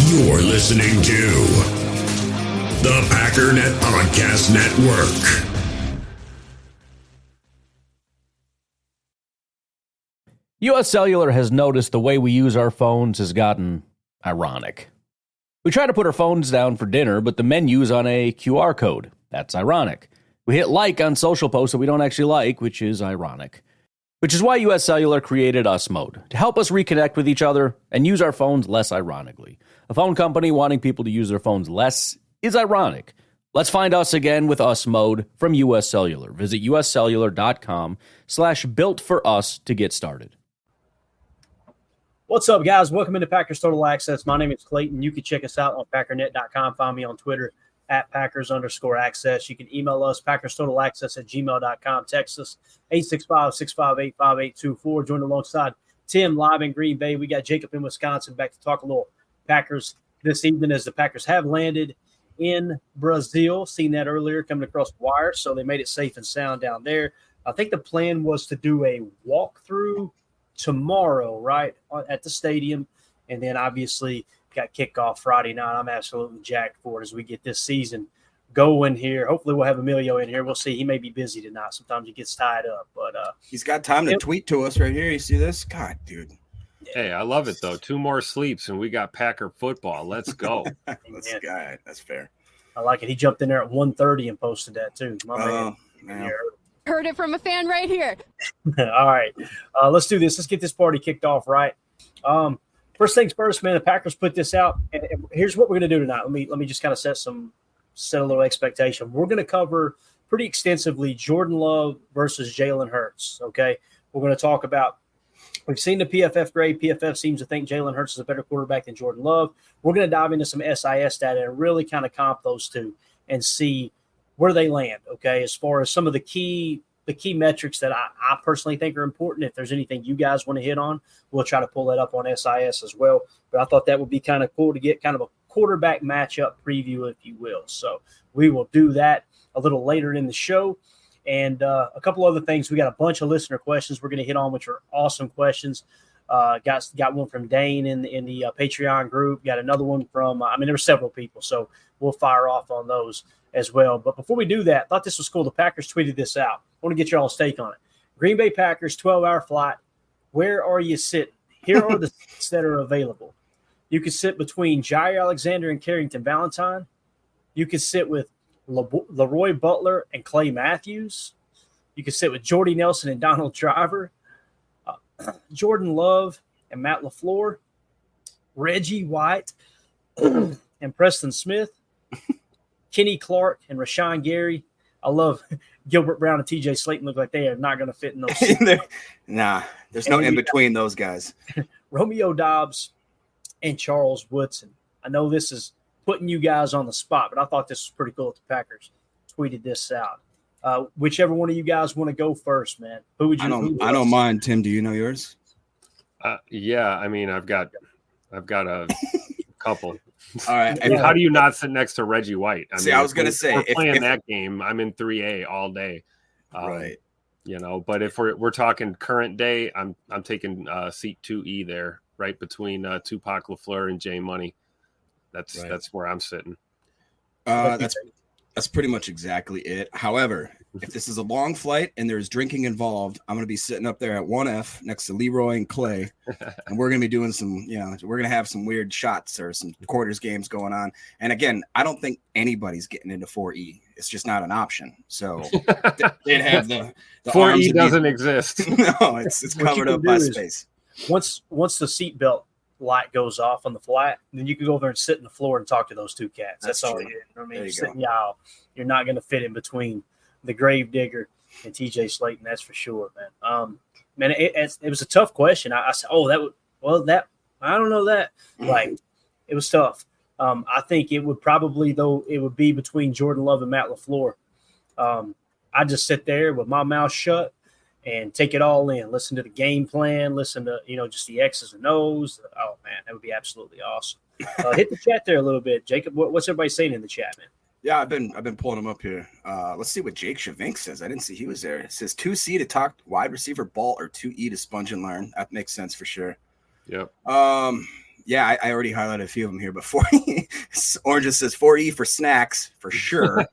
You're listening to the Packernet Podcast Network. U.S. Cellular has noticed the way we use our phones has gotten ironic. We try to put our phones down for dinner, but the menu's on a QR code. That's ironic. We hit like on social posts that we don't actually like, which is ironic. Which is why U.S. Cellular created Us Mode, to help us reconnect with each other and use our phones less ironically. A phone company wanting people to use their phones less is ironic. Let's find us again with Us Mode from U.S. Cellular. Visit uscellular.com/builtforus to get started. What's up, guys? Welcome into Packers Total Access. My name is Clayton. You can check us out on packernet.com. Find me on Twitter at Packers_access. You can email us, PackersTotalAccess@gmail.com. Text us, 865-658-5824. Join alongside Tim live in Green Bay. We got Jacob in Wisconsin back to talk a little Packers this evening as the Packers have landed in Brazil. Seen that earlier coming across the wire, so they made it safe and sound down there. I think the plan was to do a walkthrough tomorrow, right, at the stadium, and then obviously got kickoff Friday night. I'm absolutely jacked for it as we get this season going here. Hopefully we'll have Emilio in here. We'll see. He may be busy tonight. Sometimes he gets tied up, but he's got time to tweet to us right here. You see this? God, dude. Hey, I love it though. 2 more sleeps and we got Packer football. Let's go. That's fair. I like it. He jumped in there at 1:30 and posted that too. My man. Heard it from a fan right here. All right. Let's do this. Let's get this party kicked off right. First things first, man, the Packers put this out. And here's what we're going to do tonight. Let me just kind of set a little expectation. We're going to cover pretty extensively Jordan Love versus Jalen Hurts, okay? We're going to talk about we've seen the PFF grade. PFF seems to think Jalen Hurts is a better quarterback than Jordan Love. We're going to dive into some SIS data and really kind of comp those two and see where they land, okay, as far as some of the key metrics that I personally think are important. If there's anything you guys want to hit on, we'll try to pull that up on SIS as well. But I thought that would be kind of cool to get kind of a quarterback matchup preview, if you will. So we will do that a little later in the show. And a couple other things. We got a bunch of listener questions we're going to hit on, which are awesome questions. Got one from Dane in the Patreon group. Got another one from there were several people, so we'll fire off on those as well. But before we do that, I thought this was cool. The Packers tweeted this out. I want to get your all's take on it. Green Bay Packers, 12-hour flight. Where are you sitting? Here are the seats that are available. You could sit between Jair Alexander and Carrington Valentine. You could sit with Leroy Butler and Clay Matthews. You could sit with Jordy Nelson and Donald Driver. Jordan Love and Matt LaFleur. Reggie White and Preston Smith. Kenny Clark and Rashawn Gary. I love Gilbert Brown and TJ Slayton. Look like they are not going to fit in those seats. There's no in between those guys. Romeo Dobbs and Charles Woodson. I know this is putting you guys on the spot, but I thought this was pretty cool that the Packers tweeted this out. Whichever one of you guys want to go first, man. Who would you? I don't mind. Tim, do you know yours? Yeah, I've got a couple. All right. How do you not sit next to Reggie White? I was going to say, if we're playing that game, I'm in 3A all day. Right. But if we're talking current day, I'm taking seat 2E there, right between Tupac LaFleur and Jay Money. That's where I'm sitting. That's pretty much exactly it. However, if this is a long flight and there's drinking involved, I'm going to be sitting up there at 1F next to Leroy and Clay, and we're going to be doing we're going to have some weird shots or some quarters games going on. And again, I don't think anybody's getting into 4E. It's just not an option. So they'd have the 4E doesn't exist. No, it's covered up by space. Once the seatbelt light goes off on the flight, then you can go over and sit in the floor and talk to those two cats. That's all you do. You're sitting y'all. You're not going to fit in between the Gravedigger and TJ Slayton. That's for sure, man. It was a tough question. I said, I don't know that. Like, it was tough. I think it would probably, though, it would be between Jordan Love and Matt LaFleur. I just sit there with my mouth shut and take it all in. Listen to the game plan. Listen to, just the X's and O's. Oh, man, that would be absolutely awesome. Hit the chat there a little bit. Jacob, what's everybody saying in the chat, man? Yeah, I've been pulling them up here. Let's see what Jake Shavink says. I didn't see he was there. It says 2C to talk wide receiver ball or 2E to sponge and learn. That makes sense for sure. Yep. Yeah, I already highlighted a few of them here before. Orange says 4E for snacks for sure.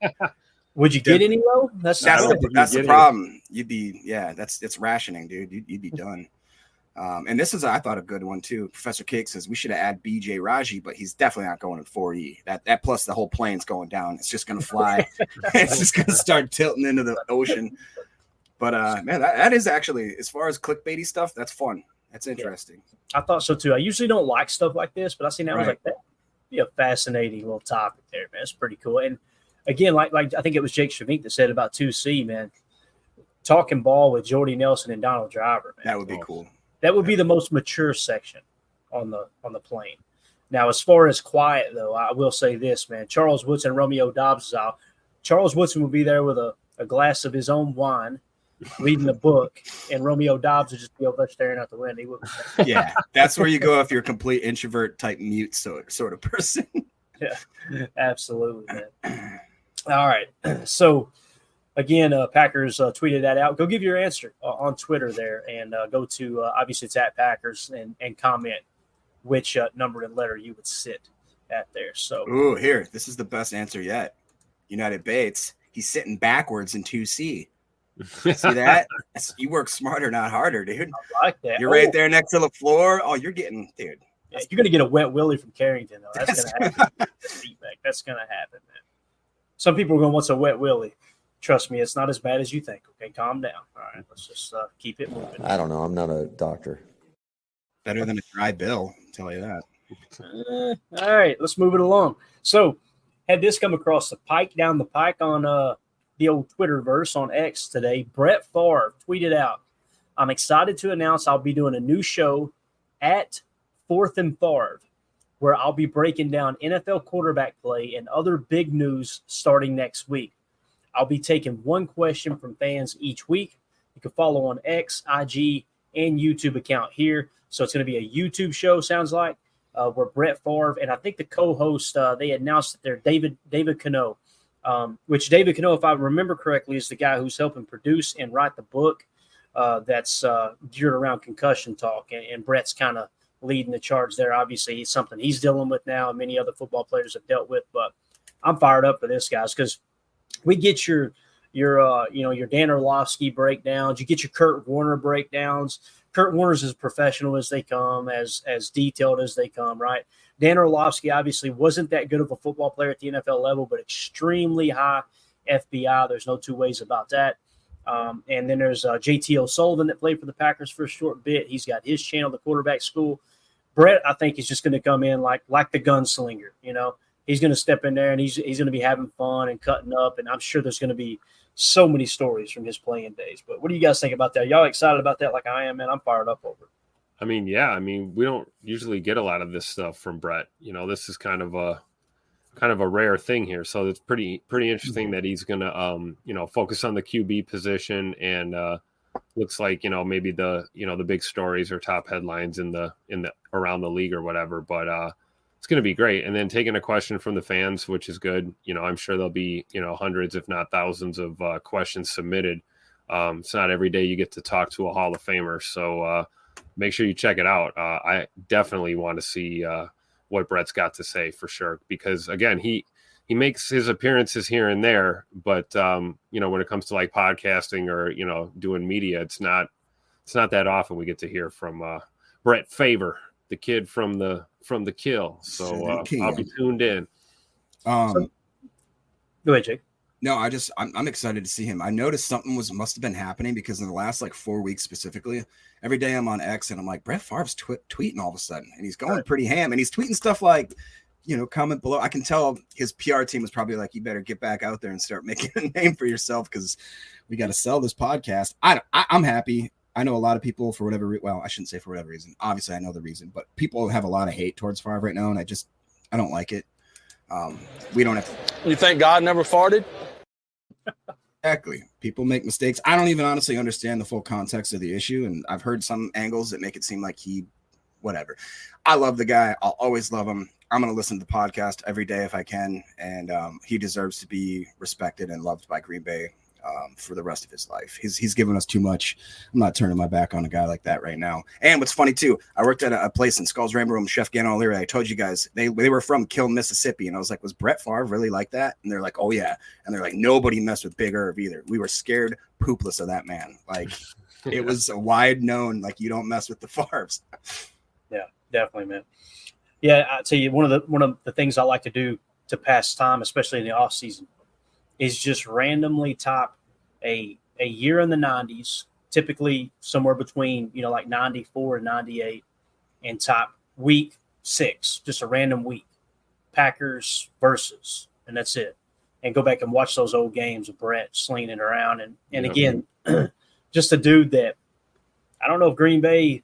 Would you get any though? That's the problem. It's rationing, dude. You'd be done. And this is, I thought, a good one too. Professor Cake says we should have added BJ Raji, but he's definitely not going in 4E. That plus the whole plane's going down. It's just going to fly. It's just going to start tilting into the ocean. But man, that is actually, as far as clickbaity stuff, that's fun. That's interesting. Yeah. I thought so too. I usually don't like stuff like this, but I seen that. I was like, that'd be a fascinating little topic there, man. It's pretty cool. And again, like I think it was Jake Shavink that said about 2C, man. Talking ball with Jordy Nelson and Donald Driver, man. That would be cool. That would be the most mature section on the plane. Now, as far as quiet though, I will say this, man. Charles Woodson and Romeo Dobbs is out. Charles Woodson will be there with a glass of his own wine, reading a book, and Romeo Dobbs would just be over there staring out the window. Yeah, that's where you go if you're a complete introvert type mute sort of person. Yeah, absolutely, man. All right, so again, Packers tweeted that out. Go give your answer on Twitter there, and go to obviously it's at Packers and comment which number and letter you would sit at there. So, ooh, here, this is the best answer yet. United Bates, he's sitting backwards in 2C. See that? You work smarter, not harder, dude. I like that. You're right there next to the floor. Oh, you're getting, dude. Yeah, you're gonna get a wet willy from Carrington, though. That's gonna happen. That's gonna happen, man. Some people are gonna want a wet willy. Trust me, it's not as bad as you think. Okay, calm down. All right, let's just keep it moving. I don't know. I'm not a doctor. Better than a dry bill, I'll tell you that. All right, let's move it along. So, had this come across the pike down the pike on the old Twitterverse on X today. Brett Favre tweeted out, "I'm excited to announce I'll be doing a new show at 4th and Favre, where I'll be breaking down NFL quarterback play and other big news starting next week. I'll be taking one question from fans each week. You can follow on X, IG, and YouTube account here. So it's going to be a YouTube show, sounds like, where Brett Favre, and I think the co-host, they announced that they're David Cano, which David Cano, if I remember correctly, is the guy who's helping produce and write the book that's geared around concussion talk. And Brett's kind of leading the charge there. Obviously, it's something he's dealing with now, and many other football players have dealt with. But I'm fired up for this, guys, because we get your Dan Orlovsky breakdowns. You get your Kurt Warner breakdowns. Kurt Warner's as professional as they come, as detailed as they come, right? Dan Orlovsky obviously wasn't that good of a football player at the NFL level, but extremely high FBI. There's no two ways about that. And then there's JT O'Sullivan that played for the Packers for a short bit. He's got his channel, The Quarterback School. Brett, I think, is just going to come in like the gunslinger, you know. He's going to step in there, and he's going to be having fun and cutting up, and I'm sure there's going to be so many stories from his playing days. But what do you guys think about that? Y'all excited about that like I am, man? I'm fired up over it. I mean, yeah. I mean, we don't usually get a lot of this stuff from Brett. You know, this is kind of a rare thing here. So it's pretty interesting that he's going to, focus on the QB position, and looks like, maybe the big stories or top headlines in the around the league or whatever. But it's going to be great. And then taking a question from the fans, which is good. I'm sure there'll be, hundreds, if not thousands of questions submitted. It's not every day you get to talk to a Hall of Famer. So make sure you check it out. I definitely want to see what Brett's got to say for sure, because again, he makes his appearances here and there, but when it comes to like podcasting or, doing media, it's not that often we get to hear from Brett Favre, the kid from the kill. So I'll be tuned in. Go ahead, Jake. No, I'm excited to see him. I noticed something must have been happening, because in the last 4 weeks specifically, every day I'm on X and I'm like, Brett Favre's tweeting all of a sudden, and he's going pretty ham, and he's tweeting stuff like, comment below. I can tell his PR team was probably like, you better get back out there and start making a name for yourself, because we got to sell this podcast. I'm happy. I know a lot of people, for whatever I shouldn't say for whatever reason. Obviously, I know the reason, but people have a lot of hate towards Favre right now, and I don't like it. We don't have to. You think God never farted? Exactly. People make mistakes. I don't even honestly understand the full context of the issue, and I've heard some angles that make it seem like whatever. I love the guy. I'll always love him. I'm going to listen to the podcast every day if I can, and he deserves to be respected and loved by Green Bay. for the rest of his life. He's given us too much. I'm not turning my back on a guy like that right now. And what's funny too, I worked at a place in Skulls Rainbow Room, Chef Gannon O'Leary. I told you guys they were from Kiln, Mississippi, and I was like, was Brett Favre really like that? And they're like, oh yeah. And they're like, nobody messed with Big Irv either. We were scared poopless of that man. Like it was a wide known, like you don't mess with the Favres. Yeah, definitely, man. Yeah, I tell you, one of the things I like to do to pass time, especially in the off season, is just randomly top a year in the 90s, typically somewhere between, like 94 and 98, and top week 6, just a random week, Packers versus, and that's it. And go back and watch those old games of Brett slinging it around. And again, just a dude that I don't know if Green Bay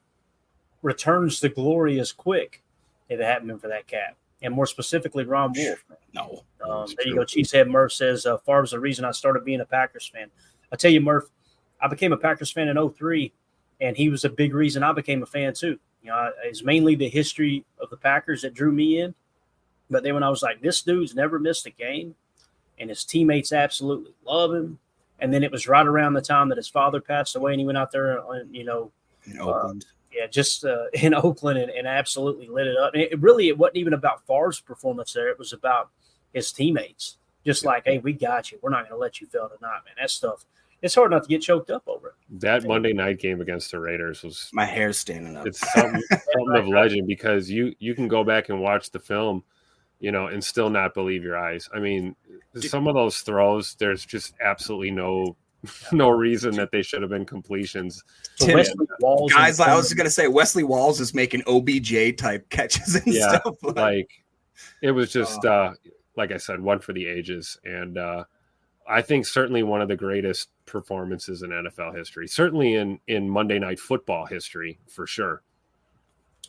returns the glory as quick if it hadn't been for that cat. And more specifically, Ron Wolf. No. There you go. Cheesehead Murph says, Favre's the reason I started being a Packers fan. I tell you, Murph, I became a Packers fan in 2003, and he was a big reason I became a fan too. It's mainly the history of the Packers that drew me in. But then when I was like, this dude's never missed a game, and his teammates absolutely love him. And then it was right around the time that his father passed away, and he went out there, in Oakland. Just in Oakland and absolutely lit it up. And it wasn't even about Favre's performance there. It was about his teammates. Just like, hey, we got you. We're not going to let you fail tonight, man. That stuff, it's hard not to get choked up over it. That Monday night game against the Raiders was – my hair's standing up. It's something of legend because you can go back and watch the film, and still not believe your eyes. I mean, some of those throws, there's just absolutely no reason that they should have been completions. Wesley Walls, guys, I was going to say Wesley Walls is making OBJ type catches and stuff. Like it was just like I said, one for the ages, and I think certainly one of the greatest performances in NFL history, certainly in Monday Night Football history for sure.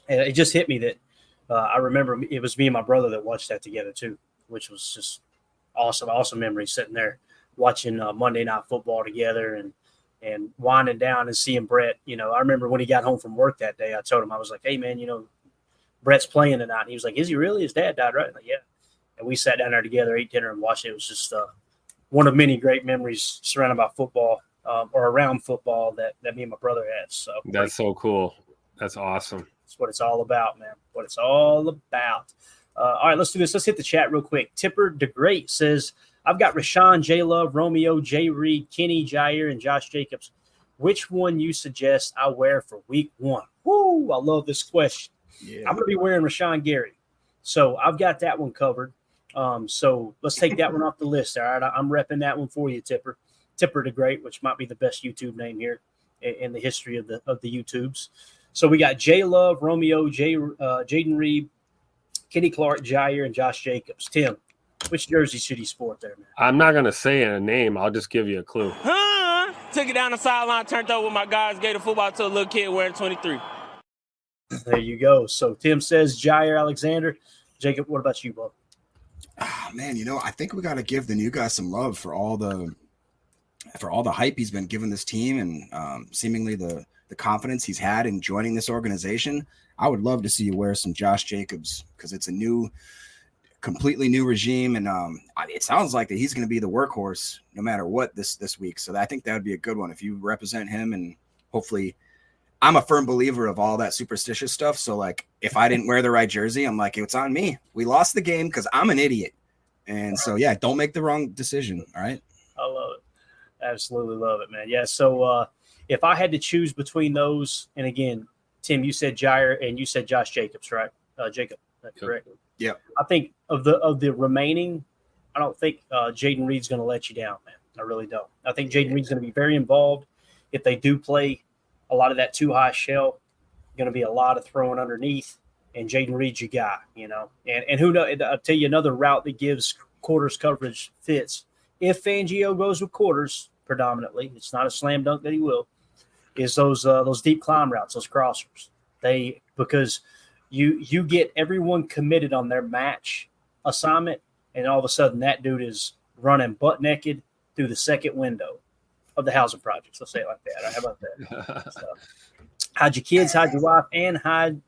And it just hit me that I remember it was me and my brother that watched that together too, which was just awesome memory sitting there watching Monday Night Football together and winding down and seeing Brett. I remember when he got home from work that day, I told him, I was like, hey, man, Brett's playing tonight. And he was like, is he really? His dad died, right? I'm like, yeah. And we sat down there together, ate dinner, and watched it. It was just one of many great memories surrounded by football or around football that me and my brother had. So that's so cool. That's awesome. That's what it's all about, man. What it's all about. All right, let's do this. Let's hit the chat real quick. Tipper DeGreat says, I've got Rashawn, J Love, Romeo, Jay Reed, Kenny, Jair, and Josh Jacobs. Which one you suggest I wear for week 1? Woo, I love this question. Yeah. I'm going to be wearing Rashawn Gary. So I've got that one covered. So let's take that one off the list. All right, I'm repping that one for you, Tipper. Tipper DeGreat, which might be the best YouTube name here in the history of the YouTubes. So we got J Love, Romeo, Jaden Reed, Kenny Clark, Jair, and Josh Jacobs. Tim, which jersey should he sport there, man? I'm not going to say a name. I'll just give you a clue. Took it down the sideline, turned over with my guys, gave the football to a little kid wearing 23. There you go. So Tim says Jair Alexander. Jacob, what about you, bub? Man, I think we got to give the new guy some love for all the hype he's been giving this team and seemingly the confidence he's had in joining this organization. I would love to see you wear some Josh Jacobs because it's a completely new regime, and it sounds like that he's going to be the workhorse no matter what this week. So I think that would be a good one if you represent him, and hopefully, I'm a firm believer of all that superstitious stuff. So like, if I didn't wear the right jersey, I'm like, it's on me. We lost the game because I'm an idiot, and so yeah, don't make the wrong decision. All right, I love it, absolutely love it, man. Yeah. So if I had to choose between those, and again, Tim, you said Jair and you said Josh Jacobs, right? Jacob, that's correct. Yeah. I think of the remaining, I don't think Jaden Reed's going to let you down, man. I really don't. I think Jaden Reed's going to be very involved. If they do play a lot of that too high shell, going to be a lot of throwing underneath, and Jaden Reed's your guy, And who knows? I'll tell you another route that gives quarters coverage fits. If Fangio goes with quarters predominantly, it's not a slam dunk that he will. Is those deep climb routes, those crossers? Because you get everyone committed on their match assignment, and all of a sudden that dude is running butt naked through the second window of the housing projects. Let's say it like that. How about that? So, hide your kids, hide your wife, and hide.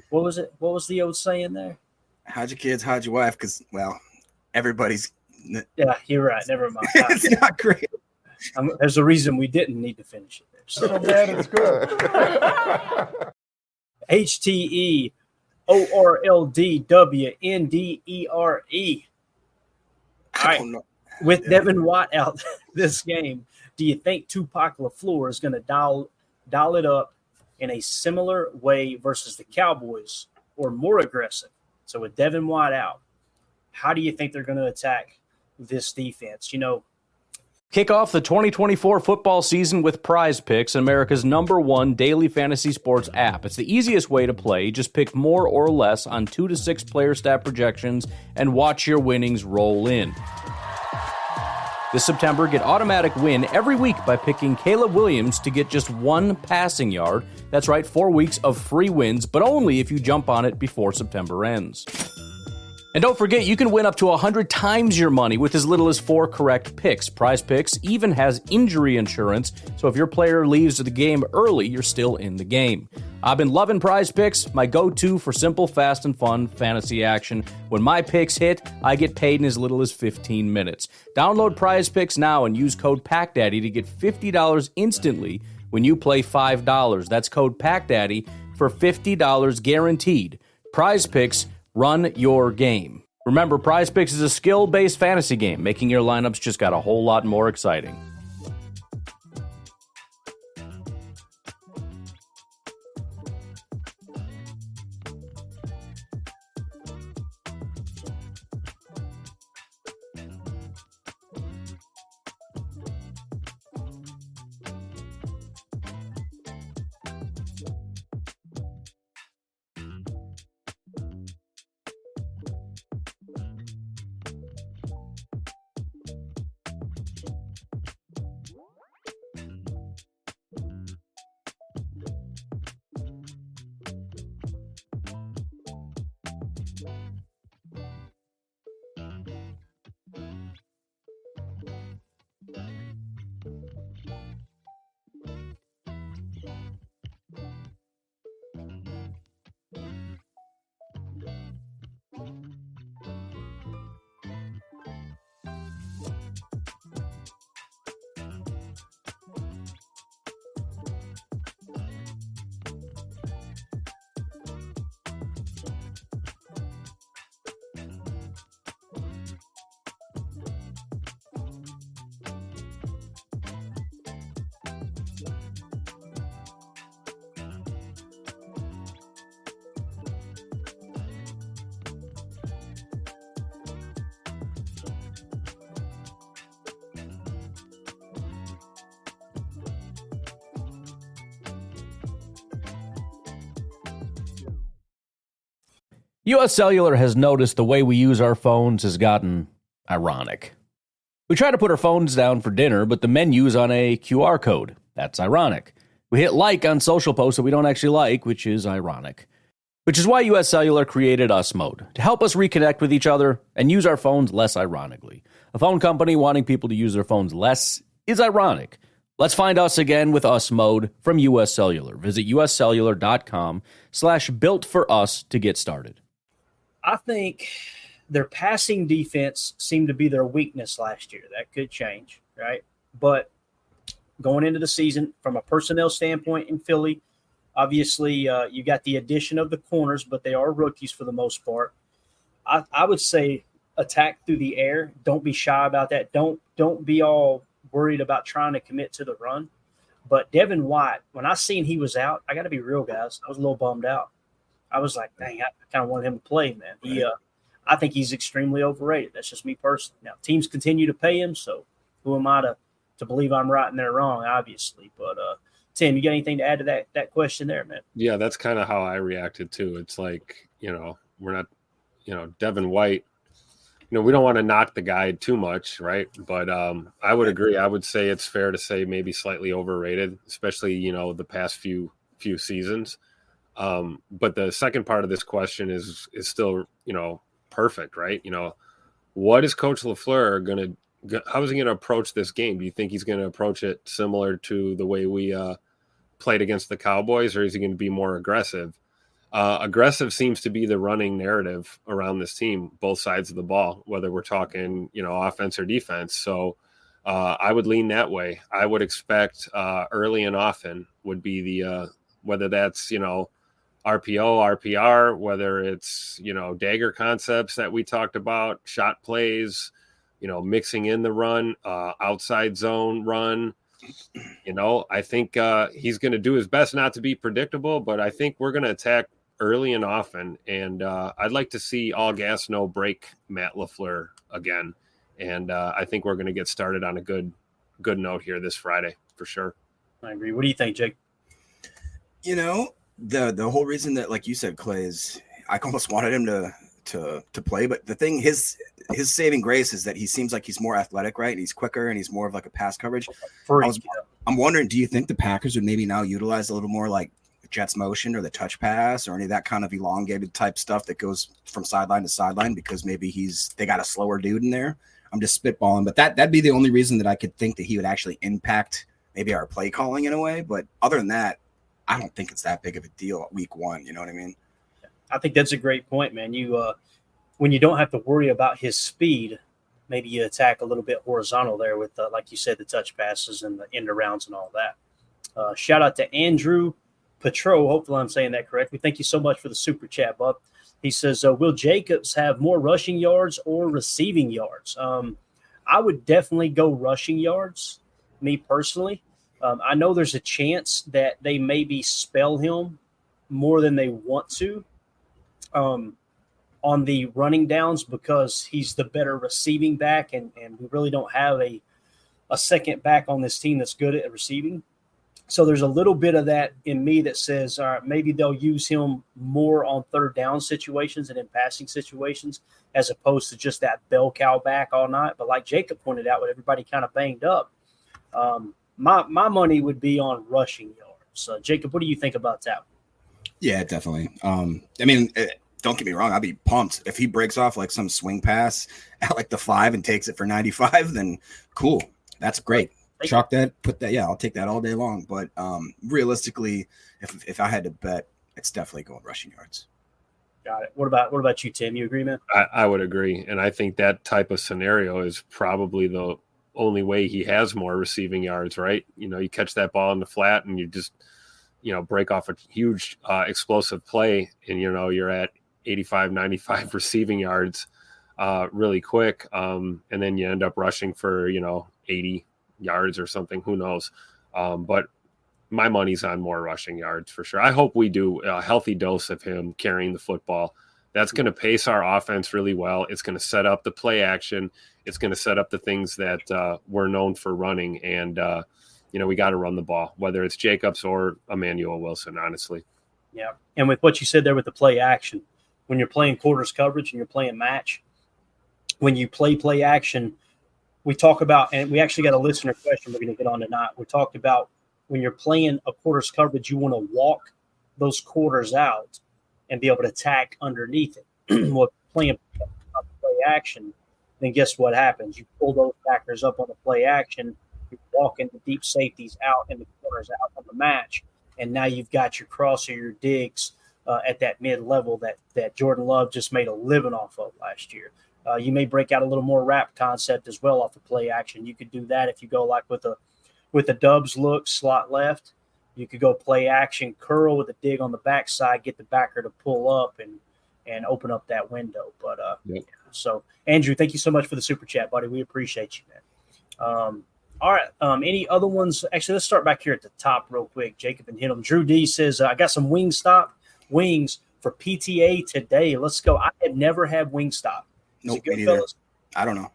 What was it? What was the old saying there? Hide your kids, hide your wife, because everybody's. Yeah, you're right. Never mind. It's not great. There's a reason we didn't need to finish it there. So bad it's good. HTEORLDWNDERE. All I right. don't know. With Devin White out this game, do you think Tupac LaFleur is going to dial it up in a similar way versus the Cowboys or more aggressive? So with Devin White out, how do you think they're going to attack this defense? Kick off the 2024 football season with Prize Picks, America's #1 daily fantasy sports app. It's the easiest way to play. Just pick more or less on 2 to 6 player stat projections and watch your winnings roll in. This September, get automatic win every week by picking Caleb Williams to get just 1 passing yard. That's right, 4 weeks of free wins, but only if you jump on it before September ends. And don't forget, you can win up to 100 times your money with as little as 4 correct picks. Prize Picks even has injury insurance, so if your player leaves the game early, you're still in the game. I've been loving Prize Picks, my go-to for simple, fast, and fun fantasy action. When my picks hit, I get paid in as little as 15 minutes. Download Prize Picks now and use code PACKDADDY to get $50 instantly when you play $5. That's code PACKDADDY for $50 guaranteed. Prize Picks, run your game. Remember, Prize Picks is a skill-based fantasy game, making your lineups just got a whole lot more exciting. U.S. Cellular has noticed the way we use our phones has gotten ironic. We try to put our phones down for dinner, but the menu's on a QR code. That's ironic. We hit like on social posts that we don't actually like, which is ironic. Which is why U.S. Cellular created Us Mode, to help us reconnect with each other and use our phones less ironically. A phone company wanting people to use their phones less is ironic. Let's find us again with Us Mode from U.S. Cellular. Visit uscellular.com/built-for-us to get started. I think their passing defense seemed to be their weakness last year. That could change, right? But going into the season, from a personnel standpoint in Philly, obviously you got the addition of the corners, but they are rookies for the most part. I would say attack through the air. Don't be shy about that. Don't be all worried about trying to commit to the run. But Devin White, when I seen he was out, I got to be real, guys, I was a little bummed out. I was like, dang, I kind of wanted him to play, man. I think he's extremely overrated. That's just me personally. Now, teams continue to pay him, so who am I to believe I'm right and they're wrong, obviously. But, Tim, you got anything to add to that question there, man? Yeah, that's kind of how I reacted, too. It's like, we're not, Devin White, we don't want to knock the guy too much, right? But I would agree. I would say it's fair to say maybe slightly overrated, especially, the past few seasons. But the second part of this question is still, perfect, right? What is Coach LaFleur how is he going to approach this game? Do you think he's going to approach it similar to the way we played against the Cowboys, or is he going to be more aggressive? Aggressive seems to be the running narrative around this team, both sides of the ball, whether we're talking, offense or defense. So I would lean that way. I would expect early and often would be the whether that's, RPO, RPR, whether it's, dagger concepts that we talked about, shot plays, mixing in the run, outside zone run. I think he's going to do his best not to be predictable, but I think we're going to attack early and often. And I'd like to see all gas, no break Matt LaFleur again. And I think we're going to get started on a good note here this Friday for sure. I agree. What do you think, Jake? The whole reason that, like you said, Clay, is I almost wanted him to play, but the thing, his saving grace is that he seems like he's more athletic, right? And he's quicker and he's more of like a pass coverage. I'm wondering, do you think the Packers would maybe now utilize a little more like Jets motion or the touch pass or any of that kind of elongated type stuff that goes from sideline to sideline because maybe they got a slower dude in there? I'm just spitballing, but that'd be the only reason that I could think that he would actually impact maybe our play calling in a way. But other than that, I don't think it's that big of a deal at week 1. You know what I mean? I think that's a great point, man. You when you don't have to worry about his speed, maybe you attack a little bit horizontal there with, like you said, the touch passes and the end arounds and all that. Shout out to Andrew Petro. Hopefully I'm saying that correctly. Thank you so much for the super chat, bub. He says, will Jacobs have more rushing yards or receiving yards? I would definitely go rushing yards, me personally. I know there's a chance that they maybe spell him more than they want to on the running downs because he's the better receiving back, and we really don't have a second back on this team that's good at receiving. So there's a little bit of that in me that says, all right, maybe they'll use him more on third down situations and in passing situations as opposed to just that bell cow back all night. But like Jacob pointed out, with everybody kind of banged up, my money would be on rushing yards. Jacob, what do you think about that? Yeah, definitely. Don't get me wrong. I'd be pumped if he breaks off like some swing pass at like the 5 and takes it for 95. Then cool. That's great. Chalk that, put that. Yeah, I'll take that all day long. But realistically, if I had to bet, it's definitely going rushing yards. Got it. What about you, Tim? You agree, man? I would agree. And I think that type of scenario is probably the only way he has more receiving yards, right? You catch that ball in the flat and you just, break off a huge explosive play and, you're at 85, 95 receiving yards really quick. And then you end up rushing for, 80 yards or something. Who knows? But my money's on more rushing yards for sure. I hope we do a healthy dose of him carrying the football. That's going to pace our offense really well. It's going to set up the play action. It's going to set up the things that we're known for running. And, we got to run the ball, whether it's Jacobs or Emmanuel Wilson, honestly. Yeah. And with what you said there with the play action, when you're playing quarters coverage and you're playing match, when you play action, we talk about, and we actually got a listener question we're going to get on tonight. We talked about when you're playing a quarters coverage, you want to walk those quarters out and be able to attack underneath it. Well, playing play action, then guess what happens? You pull those backers up on the play action, you're walking the deep safeties out and the corners out on the match, and now you've got your cross or your digs at that mid-level that Jordan Love just made a living off of last year. You may break out a little more wrap concept as well off the play action. You could do that if you go like with a Dubs look, slot left. You could go play action, curl with a dig on the backside, get the backer to pull up and open up that window. But So, Andrew, thank you so much for the super chat, buddy. We appreciate you, man. All right. Any other ones? Actually, let's start back here at the top real quick. Jacob and hit them. Drew D says, I got some Wingstop wings for PTA today. Let's go. I have never had Wingstop. Nope, me neither. I don't know.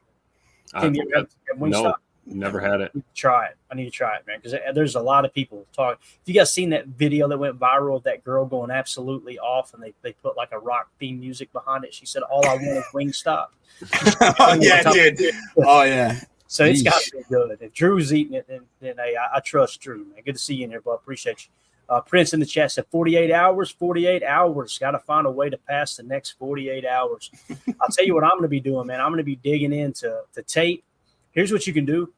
Tim, you have Wingstop? No, never had it. I need to try it, man, because there's a lot of people talking. Have you guys seen that video that went viral of that girl going absolutely off, and they put like a rock theme music behind it? She said, all I want is Wingstop. Oh, yeah, dude. Oh, yeah. So it's got to be good. If Drew's eating it, then hey, I trust Drew, man. Good to see you in here, bud. Appreciate you. Prince in the chat said 48 hours. 48 hours. Got to find a way to pass the next 48 hours. I'll tell you what I'm going to be doing, man. I'm going to be digging into tape. Here's what you can do.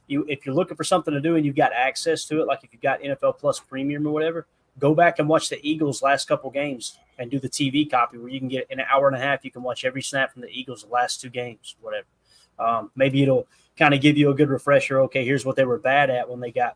If you're looking for something to do and you've got access to it, like if you've got NFL Plus Premium or whatever, go back and watch the Eagles' last couple games and do the TV copy where you can get in an hour and a half. You can watch every snap from the Eagles' last two games, whatever. Maybe it'll kind of give you a good refresher. Okay, here's what they were bad at when they got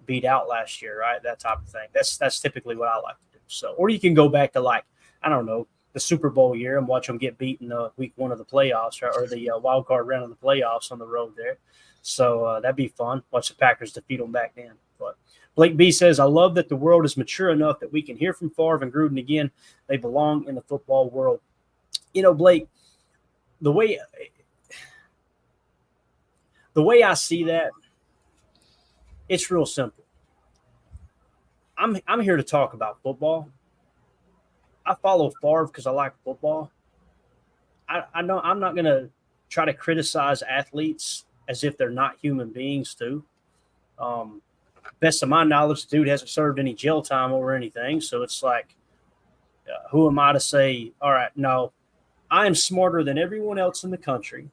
beat out last year, right? That type of thing. That's typically what I like to do. So, or you can go back to like, I don't know, the Super Bowl year and watch them get beat in the week 1 of the playoffs, right? Or the wild card round of the playoffs on the road there. So that'd be fun. Watch the Packers defeat them back then. But Blake B says, I love that the world is mature enough that we can hear from Favre and Gruden again. They belong in the football world. You know, Blake, the way I see that, it's real simple. I'm here to talk about football. I follow Favre because I like football. I know I'm not going to try to criticize athletes as if they're not human beings too. Best of my knowledge, the dude hasn't served any jail time or anything. So it's like, who am I to say, all right, no, I am smarter than everyone else in the country,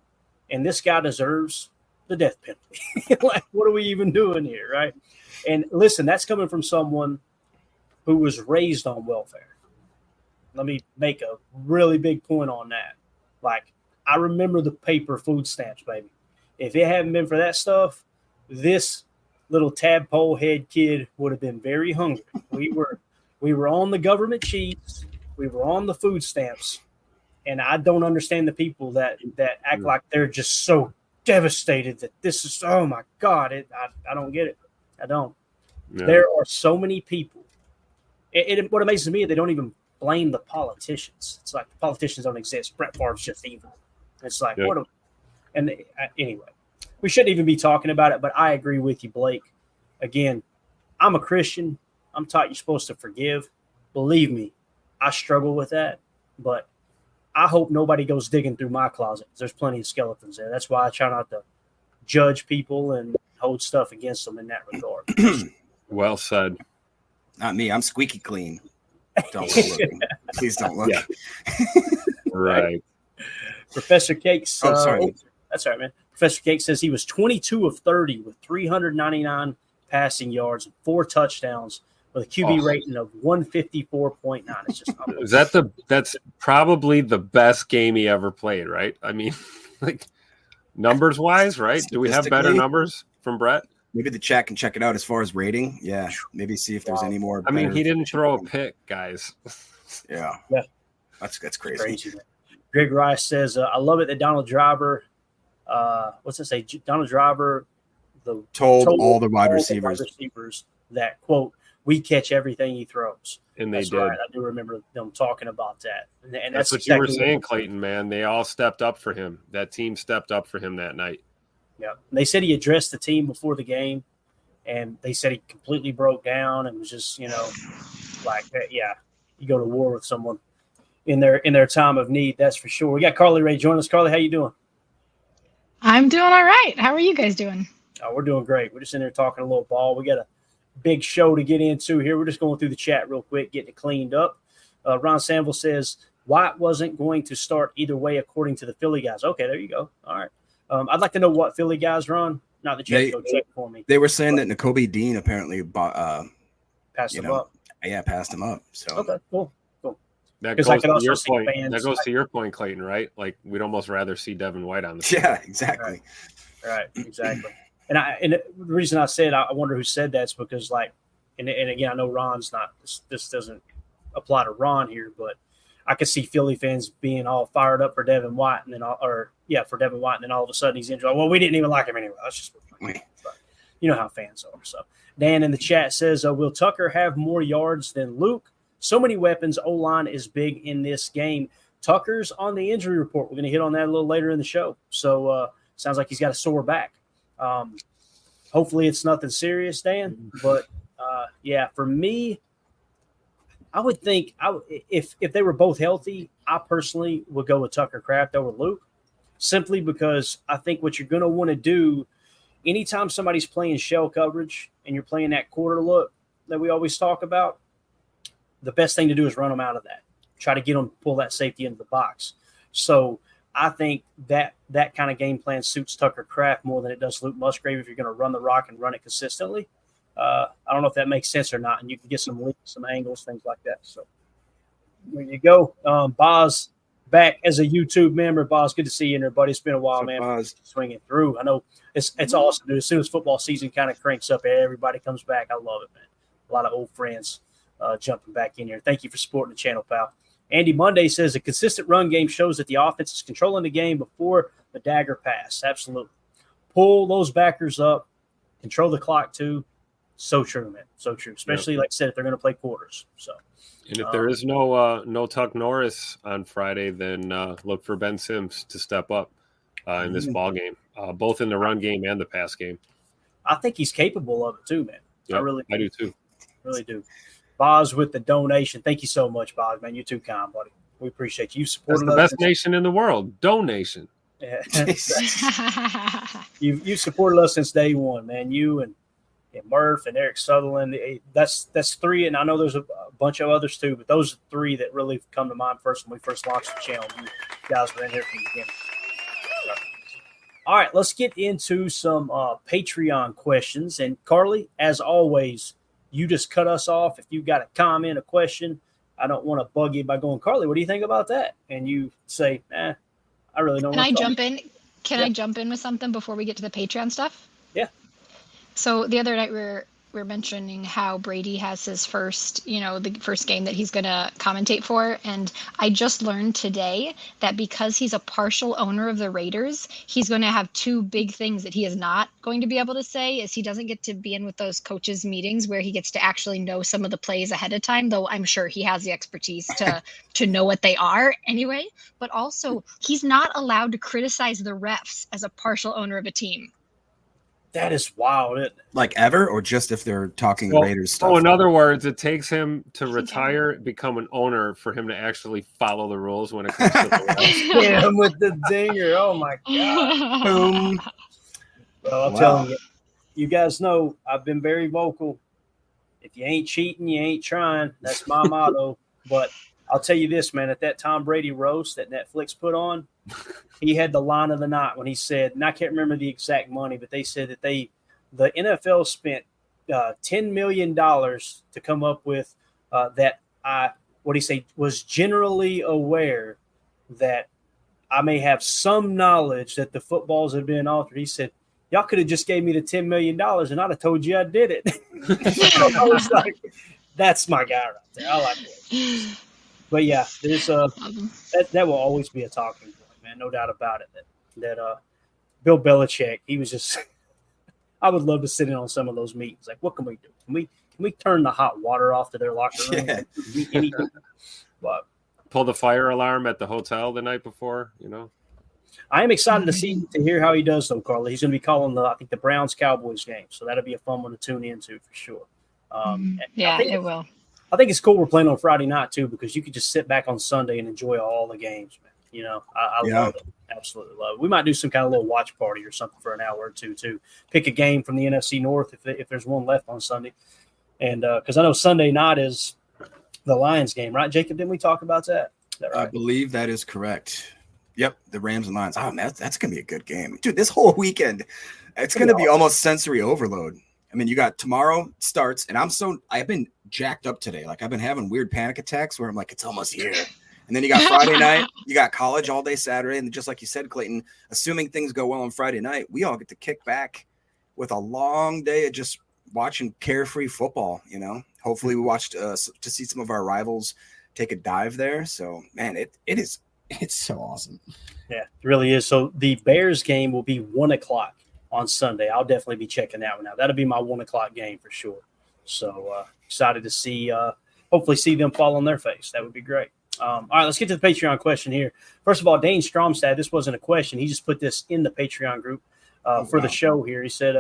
and this guy deserves the death penalty. Like, what are we even doing here, right? And listen, that's coming from someone who was raised on welfare. Let me make a really big point on that. Like, I remember the paper food stamps, baby. If it hadn't been for that stuff, this little tadpole head kid would have been very hungry. We were on the government cheese. We were on the food stamps. And I don't understand the people that act like they're just so devastated that this is, oh my God, I don't get it. I don't. Yeah. There are so many people. What amazes me is they don't even blame the politicians. It's like the politicians don't exist. Brett Favre's just evil. It's like, yeah. Anyway, we shouldn't even be talking about it, but I agree with you, Blake. Again, I'm a Christian. I'm taught you're supposed to forgive. Believe me, I struggle with that, but I hope nobody goes digging through my closet. There's plenty of skeletons there. That's why I try not to judge people and hold stuff against them in that regard. Well said. Not me. I'm squeaky clean. Don't look. Please don't look. Yeah. Right. Professor Cakes. Oh, sorry. That's all right, man. Professor Cakes says he was 22 of 30 with 399 passing yards and 4 touchdowns with a QB rating of 154.9. It's just that's probably the best game he ever played, right? I mean, like numbers wise, right? Do we have better numbers from Brett? Maybe the chat can check it out as far as rating. Yeah, maybe see if there's any more. I mean, he didn't throw a pick, guys. Yeah, that's crazy. Greg Rice says, "I love it that Donald Driver, what's it say? Donald Driver, told all the wide receivers that quote, we catch everything he throws." And they did. Right. I do remember them talking about that. And that's what you were saying, Clayton. Man, they all stepped up for him. That team stepped up for him that night. Yeah, they said he addressed the team before the game, and they said he completely broke down and was just, like, yeah, you go to war with someone in their time of need. That's for sure. We got Carly Ray joining us. Carly, how you doing? I'm doing all right. How are you guys doing? Oh, we're doing great. We're just in there talking a little ball. We got a big show to get into here. We're just going through the chat real quick, getting it cleaned up. Ron Sanville says White wasn't going to start either way, according to the Philly guys. Okay, there you go. All right. I'd like to know what Philly guys run. Not that you have to go check for me. They were saying that Nakobe Dean apparently passed him up. Yeah, passed him up. So okay, cool. That goes to your point. That goes to your point, Clayton. Right? Like we'd almost rather see Devin White on the field. Yeah, exactly. Right, exactly. And the reason I said I wonder who said that's because and again I know Ron's not. This doesn't apply to Ron here, but I could see Philly fans being all fired up for Devin White, and then for Devin White, and then all of a sudden he's injured. Well, we didn't even like him anyway. That's just you know how fans are. So Dan in the chat says, "Will Tucker have more yards than Luke? So many weapons. O-line is big in this game." Tucker's on the injury report. We're going to hit on that a little later in the show. So sounds like he's got a sore back. Hopefully it's nothing serious, Dan. But for me, I would think if they were both healthy, I personally would go with Tucker Kraft over Luke, simply because I think what you're going to want to do anytime somebody's playing shell coverage and you're playing that quarter look that we always talk about, the best thing to do is run them out of that. Try to get them, pull that safety into the box. So I think that kind of game plan suits Tucker Kraft more than it does Luke Musgrave if you're going to run the rock and run it consistently. I don't know if that makes sense or not, and you can get some leaks, some angles, things like that. So there you go. Boz back as a YouTube member. Boz, good to see you in there, buddy. It's been a while, man. Boz? Swinging through. I know it's awesome, dude. As soon as football season kind of cranks up, everybody comes back. I love it, man. A lot of old friends jumping back in here. Thank you for supporting the channel, pal. Andy Monday says a consistent run game shows that the offense is controlling the game before the dagger pass. Absolutely. Pull those backers up. Control the clock, too. So true, man. So true. Especially, like I said, if they're going to play quarters. So, and if there is no Tuck Norris on Friday, then look for Ben Sims to step up in this ball game, both in the run game and the pass game. I think he's capable of it too, man. Yep, I do too. Really do. Boz with the donation. Thank you so much, Boz, man. You're too kind, buddy. We appreciate you. That's the best nation in the world. Donation. Yeah. You've supported us since day one, man. You and Murph and Eric Sutherland. That's three, and I know there's a bunch of others too, but those are three that really come to mind first when we first launched the channel. You guys were in here from the beginning. All right, let's get into some Patreon questions. And Carly, as always, you just cut us off if you've got a comment, a question. I don't want to bug you by going, Carly, what do you think about that? And you say, I really don't. Can I jump in? Can I jump in with something before we get to the Patreon stuff? Yeah. So the other night we were mentioning how Brady has his first, the first game that he's going to commentate for. And I just learned today that because he's a partial owner of the Raiders, he's going to have two big things that he is not going to be able to say is he doesn't get to be in with those coaches meetings where he gets to actually know some of the plays ahead of time, though I'm sure he has the expertise to know what they are anyway. But also he's not allowed to criticize the refs as a partial owner of a team. That is wild, isn't it? Like ever, or just if they're talking Raiders stuff? Oh, in other words, it takes him to retire, become an owner for him to actually follow the rules when it comes to the refs. Yeah, with the dinger. Oh, my God. Boom. Well, I'm telling you, you guys know I've been very vocal. If you ain't cheating, you ain't trying. That's my motto. But I'll tell you this, man, at that Tom Brady roast that Netflix put on, he had the line of the night when he said, and I can't remember the exact money, but they said that the NFL spent $10 million to come up with that was generally aware that I may have some knowledge that the footballs have been altered. He said, y'all could have just gave me the $10 million and I'd have told you I did it. I was like, that's my guy right there. I like it. But yeah, there's that will always be a talking point, man. No doubt about it. That Bill Belichick, he was just. I would love to sit in on some of those meetings. Like, what can we do? Can we turn the hot water off to their locker room? Yeah. Anything? But pull the fire alarm at the hotel the night before. I am excited to hear how he does though, Carly. He's going to be calling the Browns Cowboys game, so that'll be a fun one to tune into for sure. Yeah, it will. I think it's cool we're playing on Friday night, too, because you could just sit back on Sunday and enjoy all the games, man. I love it. Absolutely love it. We might do some kind of little watch party or something for an hour or two, too. Pick a game from the NFC North if there's one left on Sunday. And because I know Sunday night is the Lions game, right, Jacob? Didn't we talk about that? Is that right? I believe that is correct. Yep, the Rams and Lions. Oh, man, that's going to be a good game. Dude, this whole weekend, it's going to be almost sensory overload. I mean, you got tomorrow starts, and I've been jacked up today. Like, I've been having weird panic attacks where I'm like, it's almost here. And then you got Friday night, you got college all day Saturday. And just like you said, Clayton, assuming things go well on Friday night, we all get to kick back with a long day of just watching carefree football, Hopefully we watched to see some of our rivals take a dive there. So, man, it's so awesome. Yeah, it really is. So the Bears game will be 1:00 on Sunday. I'll definitely be checking that one out. That'll be my 1:00 game for sure. So excited to see, hopefully see them fall on their face. That would be great. All right, let's get to the Patreon question here. First of all, Dane Stromstad, this wasn't a question. He just put this in the Patreon group the show here. He said,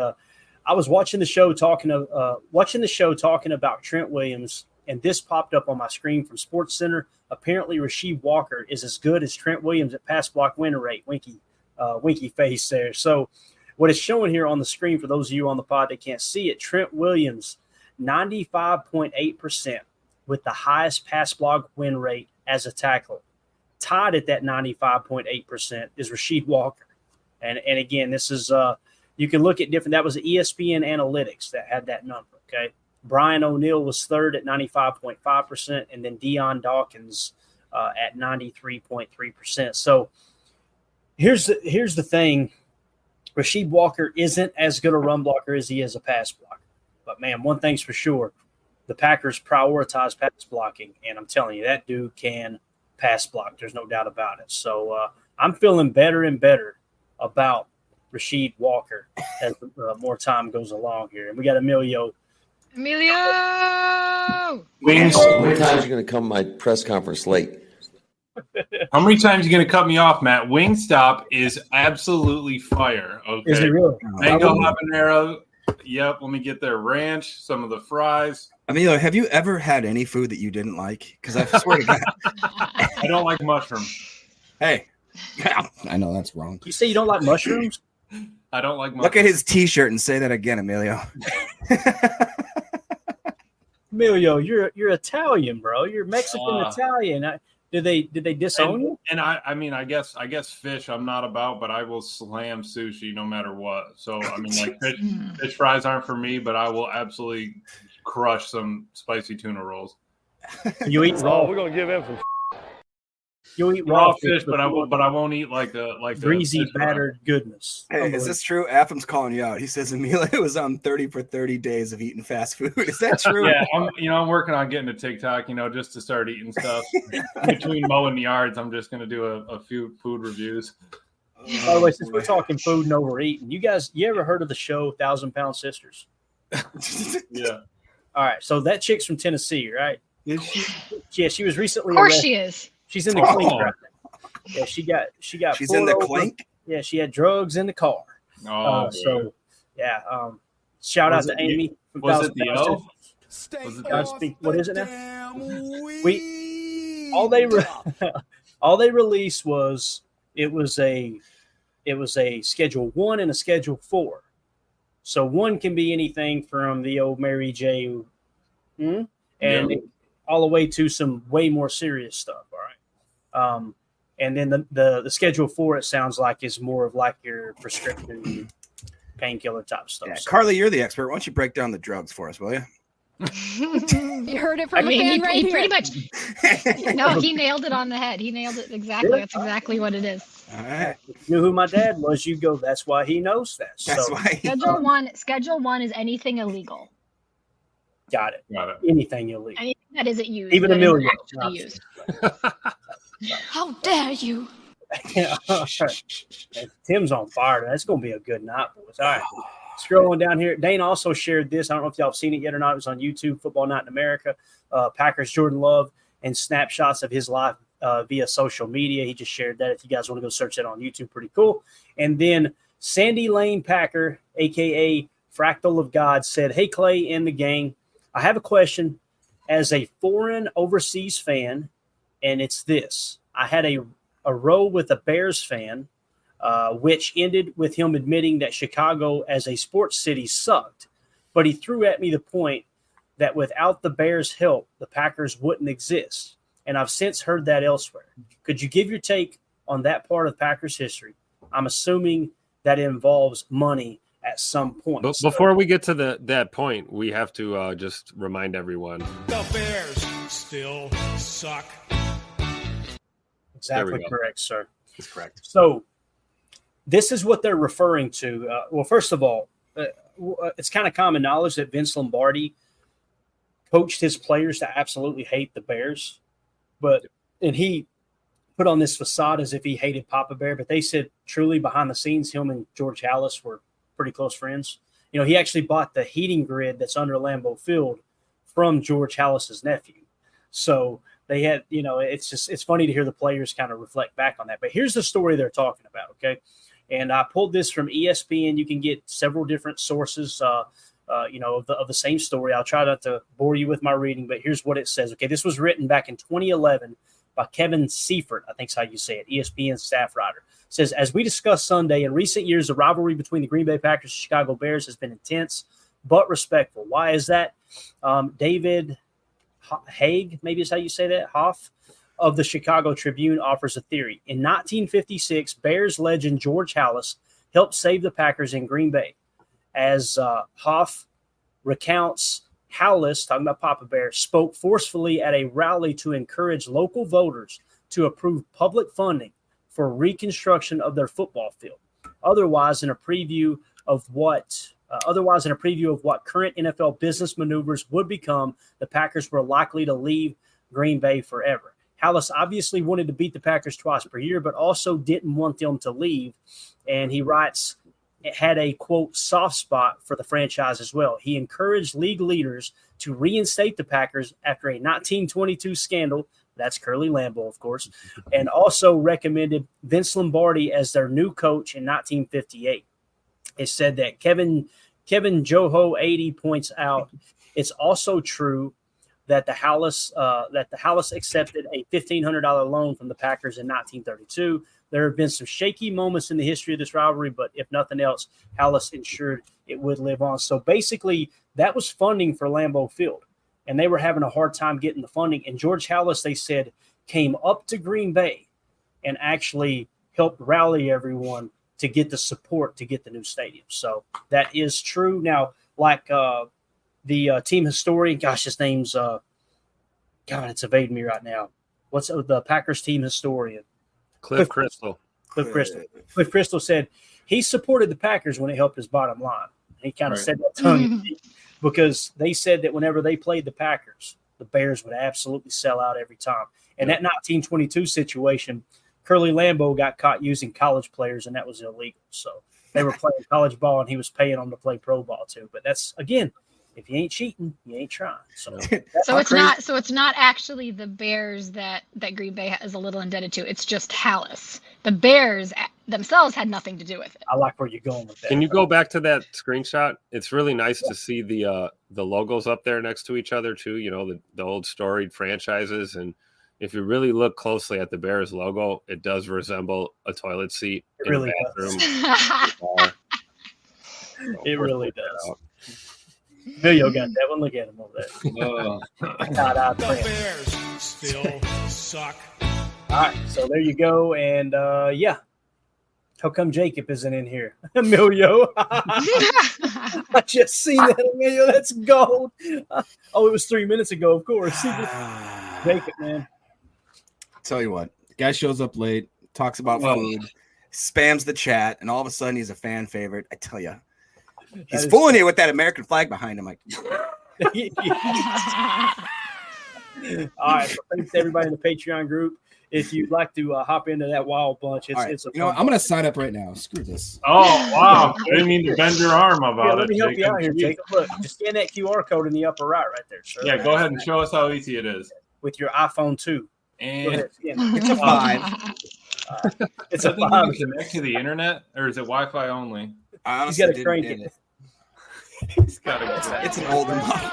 I was watching the show talking about Trent Williams, and this popped up on my screen from SportsCenter. Apparently, Rasheed Walker is as good as Trent Williams at pass block winner rate. Winky face there. So what it's showing here on the screen for those of you on the pod that can't see it, Trent Williams, 95.8% with the highest pass block win rate as a tackler. Tied at that 95.8% is Rasheed Walker. And again, this is you can look at different. That was ESPN Analytics that had that number. Okay, Brian O'Neill was third at 95.5%, and then Deion Dawkins at 93.3%. So here's the thing. Rasheed Walker isn't as good a run blocker as he is a pass blocker. But, man, one thing's for sure. The Packers prioritize pass blocking, and I'm telling you, that dude can pass block. There's no doubt about it. So I'm feeling better and better about Rasheed Walker as more time goes along here. And we got Emilio. Emilio! Wings. How many times are you going to come to my press conference late? How many times are you going to cut me off, Matt? Wingstop is absolutely fire. Okay. Is it really? Mango habanero. Yep. Let me get their ranch, some of the fries. Emilio, have you ever had any food that you didn't like? Because I swear to God. I don't like mushrooms. Hey, I know that's wrong. You say you don't like mushrooms? I don't like mushrooms. Look at his T-shirt and say that again, Emilio. Emilio, you're Italian, bro. You're Mexican Italian. Did they disown you? And I mean, I guess fish I'm not about, but I will slam sushi no matter what. So I mean, like fish fries aren't for me, but I will absolutely crush some spicy tuna rolls. You eat raw. We're gonna give him some. You eat raw fish, but I won't eat like greasy battered goodness. Hey, is this true? Afam's calling you out. He says Emilio was on 30 for 30 days of eating fast food. Is that true? Yeah, I'm working on getting to TikTok, just to start eating stuff. Between mowing the yards, I'm just gonna do a few food reviews. By the way, since we're talking food and overeating, you ever heard of the show 1,000 Pound Sisters? Yeah. All right, so that chick's from Tennessee, right? Is she? Yeah, she was recently. Of course arrested. she is. She's in the clink right now. Yeah, she got. She's in the clink. Yeah, she had drugs in the car. So yeah. Shout out to Amy. Was it the elf? What is it now? All they released was it was a Schedule 1 and a Schedule 4. So 1 can be anything from the old Mary J. All the way to some way more serious stuff. All right. And then the Schedule 4, it sounds like, is more of like your prescription painkiller type stuff. Yeah, Carly, you're the expert. Why don't you break down the drugs for us, will you? You heard it from a fan right here. Pretty much. No, he nailed it on the head. He nailed it exactly. That's exactly what it is. All right. If you knew who my dad was, you go, that's why he knows that. That's why. Schedule 1 is anything illegal. Got it. Anything illegal. Anything that isn't used. Even a million. Actually used. How dare you? Tim's on fire. That's going to be a good night, boys. All right. Scrolling down here. Dane also shared this. I don't know if y'all have seen it yet or not. It was on YouTube, Football Night in America. Packers Jordan Love and snapshots of his life via social media. He just shared that. If you guys want to go search that on YouTube, pretty cool. And then Sandy Lane Packer, a.k.a. Fractal of God, said, "Hey, Clay and the gang, I have a question as a foreign overseas fan, and it's this. I had a row with a Bears fan, which ended with him admitting that Chicago as a sports city sucked. But he threw at me the point that without the Bears' help, the Packers wouldn't exist. And I've since heard that elsewhere. Could you give your take on that part of Packers history? I'm assuming that it involves money at some point." But before we get to that point, we have to just remind everyone. The Bears still suck. Exactly correct, sir. That's correct. So this is what they're referring to. Well, first of all, it's kind of common knowledge that Vince Lombardi coached his players to absolutely hate the Bears. And he put on this facade as if he hated Papa Bear, but they said truly behind the scenes, him and George Halas were pretty close friends. He actually bought the heating grid that's under Lambeau Field from George Halas's nephew. So they had, it's funny to hear the players kind of reflect back on that. But here's the story they're talking about, okay? And I pulled this from ESPN. You can get several different sources, of the same story. I'll try not to bore you with my reading, but here's what it says. Okay, this was written back in 2011 by Kevin Seifert, I think is how you say it, ESPN staff writer. It says, as we discussed Sunday, in recent years, the rivalry between the Green Bay Packers and Chicago Bears has been intense but respectful. Why is that? David Haig, maybe is how you say that, Hoff, of the Chicago Tribune offers a theory. In 1956, Bears legend George Halas helped save the Packers in Green Bay. As Hoff recounts, Howless, talking about Papa Bear, spoke forcefully at a rally to encourage local voters to approve public funding for reconstruction of their football field. Otherwise, in a preview of what current NFL business maneuvers would become, the Packers were likely to leave Green Bay forever. Howless obviously wanted to beat the Packers twice per year, but also didn't want them to leave. And he writes, it had a, quote, soft spot for the franchise as well. He encouraged league leaders to reinstate the Packers after a 1922 scandal. That's Curly Lambeau, of course, and also recommended Vince Lombardi as their new coach in 1958. It said that Kevin Joho 80 points out it's also true that the Howless accepted a $1,500 loan from the Packers in 1932. There have been some shaky moments in the history of this rivalry, but if nothing else, Howless ensured it would live on. So basically, that was funding for Lambeau Field, and they were having a hard time getting the funding. And George Howless, they said, came up to Green Bay and actually helped rally everyone to get the support to get the new stadium. So that is true. Now, like the team historian, gosh, his name's it's evading me right now. What's the Packers team historian? Cliff Crystal. Cliff Crystal said he supported the Packers when it helped his bottom line. He kind of said that tongue because they said that whenever they played the Packers, the Bears would absolutely sell out every time. And that 1922 situation, Curly Lambeau got caught using college players, and that was illegal. So they were playing college ball, and he was paying them to play pro ball too. But that's, again, if you ain't cheating, you ain't trying. So it's not actually the Bears that Green Bay is a little indebted to. It's just Howless. The Bears themselves had nothing to do with it. I like where you're going with that. Can you go back to that screenshot? It's really nice to see the logos up there next to each other too. You know, the old storied franchises, and if you really look closely at the Bears logo, it does resemble a toilet seat in a bathroom. It really does. Emilio got that one. Look at him over there. The Bears still suck. All right, so there you go. And, how come Jacob isn't in here? Emilio. I just seen that, Emilio. That's gold. It was 3 minutes ago, of course. Jacob, man. Tell you what, the guy shows up late, talks about food, spams the chat, and all of a sudden he's a fan favorite. I tell you. He's fooling you with that American flag behind him. Like, all right. So thanks to everybody in the Patreon group. If you'd like to hop into that wild bunch, it's a I'm going to sign up right now. Screw this. Oh, wow. I didn't mean to bend your arm about it. Let me help you out here, Jacob. Look, just scan that QR code in the upper right there, sir. Yeah, go ahead and show us how easy it is. With your iPhone 2. And it's a 5. It's a 5. Connect to the internet, or is it Wi-Fi only? I honestly didn't crank get it. It's an older model.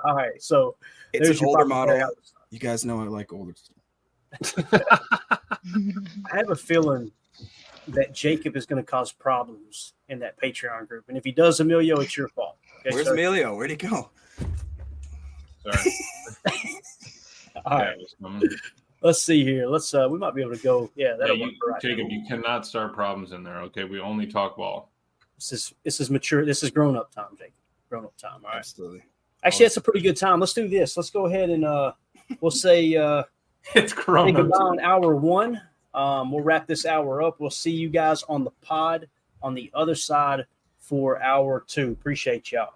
All right, so it's an older model. You guys know I like older stuff. I have a feeling that Jacob is going to cause problems in that Patreon group, and if he does, Emilio, it's your fault. Okay, Where's Emilio? Where'd he go? Sorry. All right. Let's see here. We might be able to go. Yeah, that'll work right. Jacob, you cannot start problems in there. Okay, we only talk ball. This is mature. This is grown up time, Jacob. Grown up time. All right. Absolutely. Actually, that's a pretty good time. Let's do this. Let's go ahead and we'll say it's grown up on hour 1. We'll wrap this hour up. We'll see you guys on the pod on the other side for hour 2. Appreciate y'all.